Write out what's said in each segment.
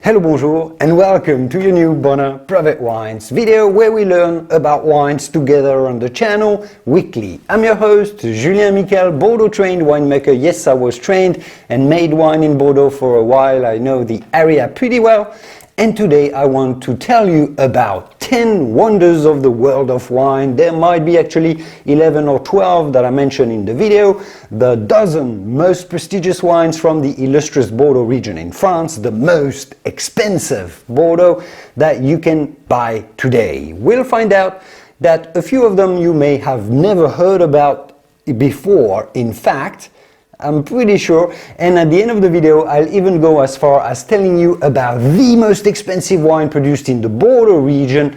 Hello, bonjour, and welcome to your new Bonheur Private Wines video where we learn about wines together on the channel weekly. I'm your host, Julien Miquel, Bordeaux trained winemaker. Yes, I was trained and made wine in Bordeaux for a while. I know the area pretty well. And today I want to tell you about 10 wonders of the world of wine. There might be actually 11 or 12 that I mentioned in the video. The dozen most prestigious wines from the illustrious Bordeaux region in France, the most expensive Bordeaux that you can buy today. We'll find out that a few of them you may have never heard about before. In fact, I'm pretty sure, and at the end of the video I'll even go as far as telling you about the most expensive wine produced in the Bordeaux region,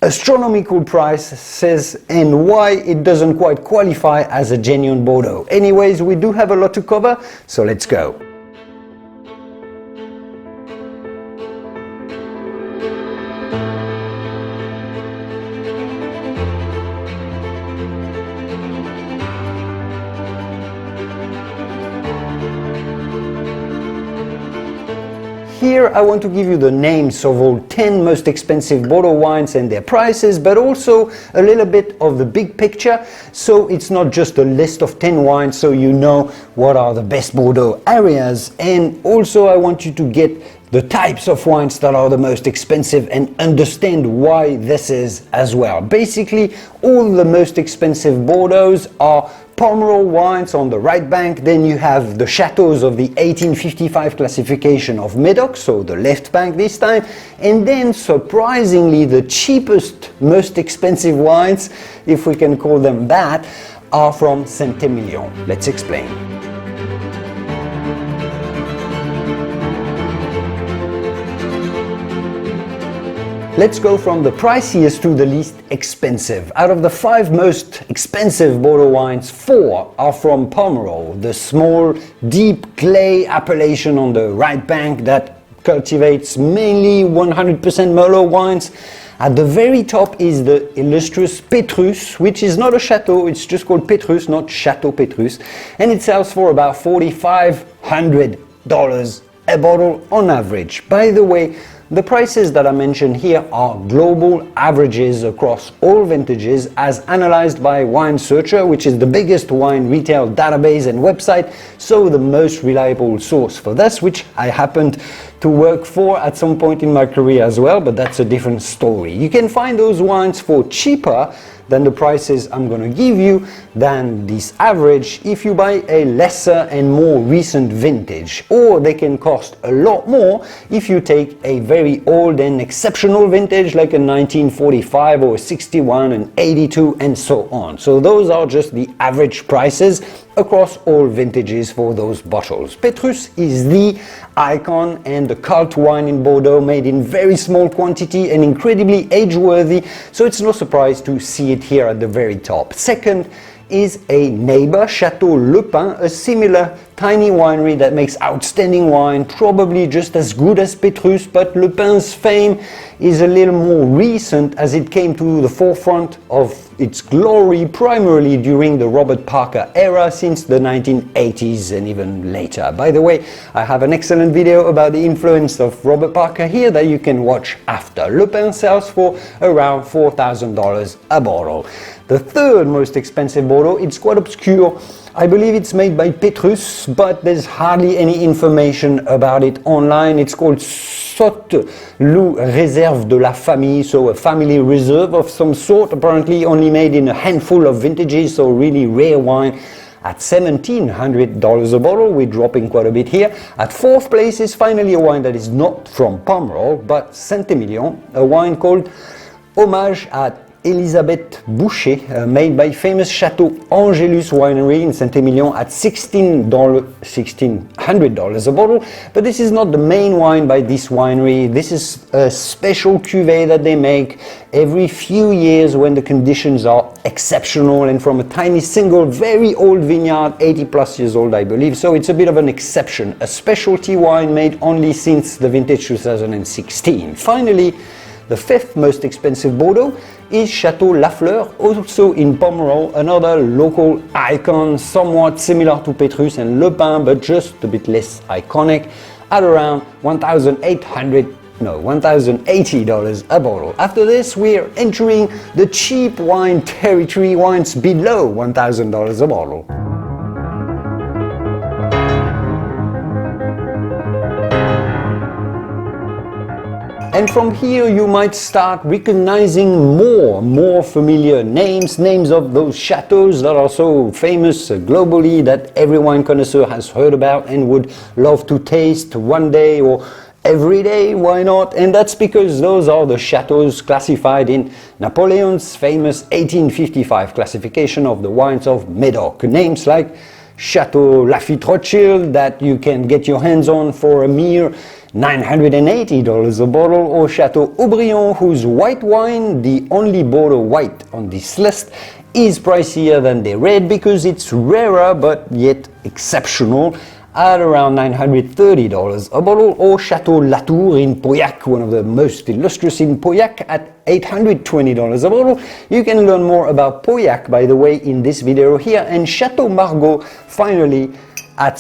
astronomical prices, and why it doesn't quite qualify as a genuine Bordeaux. Anyways, we do have a lot to cover, so let's go. Here I want to give you the names of all 10 most expensive Bordeaux wines and their prices, but also a little bit of the big picture, so it's not just a list of 10 wines, so you know what are the best Bordeaux areas. And also I want you to get the types of wines that are the most expensive and understand why this is as well. Basically, all the most expensive Bordeaux are Pomerol wines on the right bank, then you have the Chateaux of the 1855 classification of Medoc, so the left bank this time, and then surprisingly the cheapest, most expensive wines, if we can call them that, are from Saint-Emilion. Let's explain. Let's go from the priciest to the least expensive. Out of the 5 most expensive Bordeaux wines, 4 are from Pomerol, the small, deep clay appellation on the right bank that cultivates mainly 100% Merlot wines. At the very top is the illustrious Petrus, which is not a chateau, it's just called Petrus, not Chateau Petrus, and it sells for about $4,500 a bottle on average. By the way, the prices that I mentioned here are global averages across all vintages as analyzed by Wine Searcher, which is the biggest wine retail database and website, so the most reliable source for this, which I happened to work for at some point in my career as well, but that's a different story. You can find those wines for cheaper than the prices I'm going to give you than this average if you buy a lesser and more recent vintage, or they can cost a lot more if you take a very old and exceptional vintage like a 1945 or a 61 and 82 and so on. So those are just the average prices across all vintages for those bottles. Petrus is the icon and the cult wine in Bordeaux, made in very small quantity and incredibly age-worthy, so it's no surprise to see it here at the very top. Second is a neighbor, Chateaux Le Pin, a similar tiny winery that makes outstanding wine, probably just as good as Petrus, but Le Pin's fame is a little more recent as it came to the forefront of its glory primarily during the Robert Parker era since the 1980s and even later. By the way, I have an excellent video about the influence of Robert Parker here that you can watch after. Le Pin sells for around $4,000 a bottle. The third most expensive Bordeaux, it's quite obscure. I believe it's made by Petrus, but there's hardly any information about it online. It's called Saute-Loup Réserve de la Famille, so a family reserve of some sort, apparently only made in a handful of vintages, so really rare wine. At $1,700 a bottle, we're dropping quite a bit here. At 4th place is finally a wine that is not from Pomerol, but Saint-Emilion, a wine called Hommage à Elisabeth Boucher, made by famous Chateaux Angelus winery in Saint-Emilion at $1,600 a bottle. But this is not the main wine by this winery. This is a special cuvée that they make every few years when the conditions are exceptional and from a tiny single very old vineyard, 80 plus years old I believe, so it's a bit of an exception, a specialty wine made only since the vintage 2016. Finally, the 5th most expensive Bordeaux is Chateaux Lafleur, also in Pomerol, another local icon somewhat similar to Petrus and Le Pin, but just a bit less iconic. at around $1,080 a bottle. After this, we're entering the cheap wine territory, wines below $1,000 a bottle. And from here you might start recognizing more familiar names of those chateaux that are so famous globally that every wine connoisseur has heard about and would love to taste one day or every day, why not? And that's because those are the chateaux classified in Napoleon's famous 1855 classification of the wines of Médoc. Names like Chateau Lafite Rothschild that you can get your hands on for a mere $980 a bottle, or Chateau Haut-Brion, whose white wine, the only Bordeaux white on this list, is pricier than the red because it's rarer but yet exceptional at around $930 a bottle, or Chateau Latour in Pauillac, one of the most illustrious in Pauillac, at $820 a bottle. You can learn more about Pauillac, by the way, in this video here. And Chateau Margaux, finally, at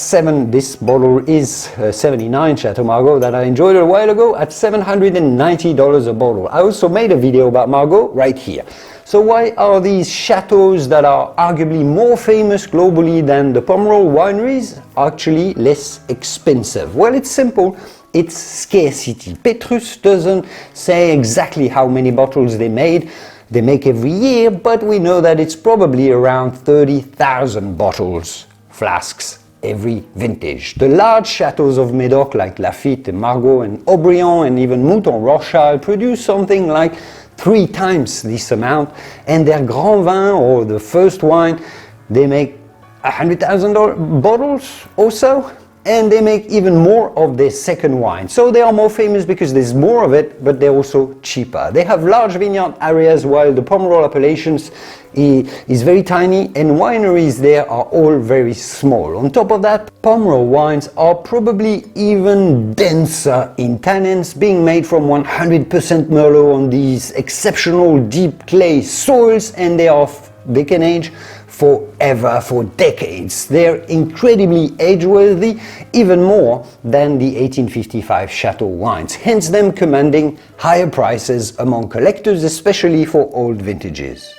this bottle is 79 Chateau Margaux that I enjoyed a while ago, at $790 a bottle. I also made a video about Margaux right here. So why are these chateaux that are arguably more famous globally than the Pomerol wineries actually less expensive? Well, it's simple. It's scarcity. Petrus doesn't say exactly how many bottles they make every year, but we know that it's probably around 30,000 bottles, flasks, every vintage. The large chateaux of Médoc like Lafite and Margaux and Haut-Brion and even Mouton Rothschild produce something like 3 times this amount, and their Grand Vin, or the first wine, they make 100,000 bottles or so, and they make even more of their second wine. So they are more famous because there's more of it, but they're also cheaper. They have large vineyard areas, while the Pomerol appellations is very tiny, and wineries there are all very small. On top of that, Pomerol wines are probably even denser in tannins, being made from 100% Merlot on these exceptional deep clay soils, and they can age forever, for decades. They're incredibly age-worthy, even more than the 1855 Chateau wines, hence them commanding higher prices among collectors, especially for old vintages.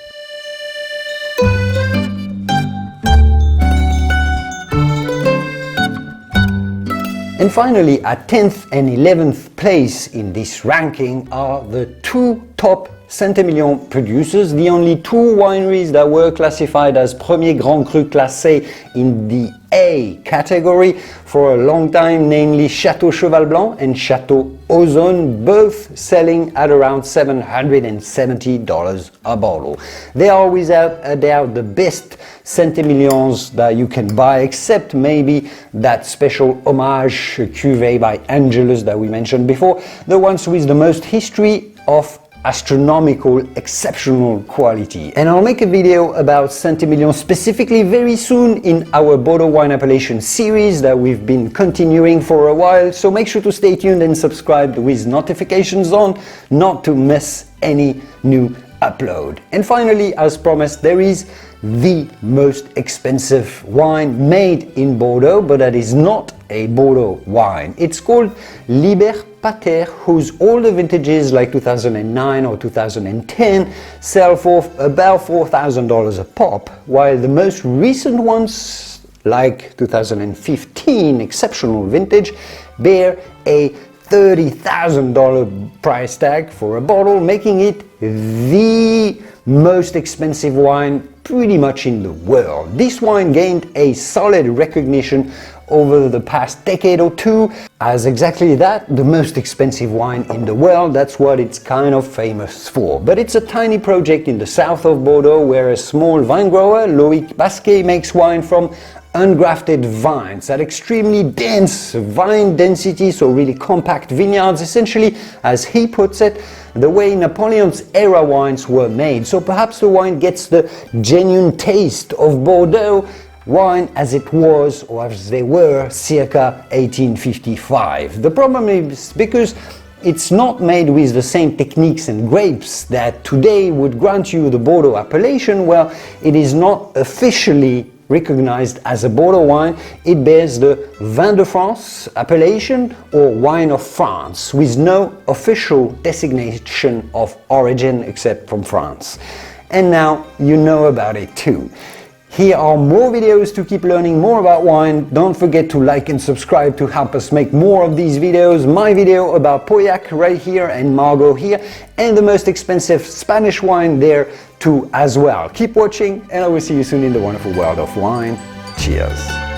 And finally, at 10th and 11th place in this ranking are the 2 top Saint-Emilion producers, the only 2 wineries that were classified as Premier Grand Cru Classé in the A category for a long time, namely Chateau Cheval Blanc and Chateau Ozone, both selling at around $770 a bottle. They are without a doubt the best Saint-Emilions that you can buy, except maybe that special homage cuvée by Angelus that we mentioned before, the ones with the most history of astronomical, exceptional quality. And I'll make a video about Saint-Emilion specifically very soon in our Bordeaux wine appellation series that we've been continuing for a while, so make sure to stay tuned and subscribe with notifications on, not to miss any new upload. And finally, as promised, there is the most expensive wine made in Bordeaux, but that is not a Bordeaux wine. It's called Liber Pater, whose older vintages like 2009 or 2010 sell for about $4,000 a pop, while the most recent ones like 2015 exceptional vintage bear a $30,000 price tag for a bottle, making it the most expensive wine pretty much in the world. This wine gained a solid recognition over the past decade or two as exactly that, the most expensive wine in the world. That's what it's kind of famous for. But it's a tiny project in the south of Bordeaux where a small vine grower, Loïc Basquet, makes wine from ungrafted vines at extremely dense vine density, so really compact vineyards, essentially, as he puts it, the way Napoleon's era wines were made. So perhaps the wine gets the genuine taste of Bordeaux wine as it was, or as they were, circa 1855. The problem is because it's not made with the same techniques and grapes that today would grant you the Bordeaux appellation, well, it is not officially recognized as a Bordeaux wine. It bears the Vin de France appellation, or wine of France, with no official designation of origin except from France. And now you know about it too. Here are more videos to keep learning more about wine. Don't forget to like and subscribe to help us make more of these videos. My video about Pauillac right here and Margaux here, and the most expensive Spanish wine there too as well. Keep watching, and I will see you soon in the wonderful world of wine. Cheers!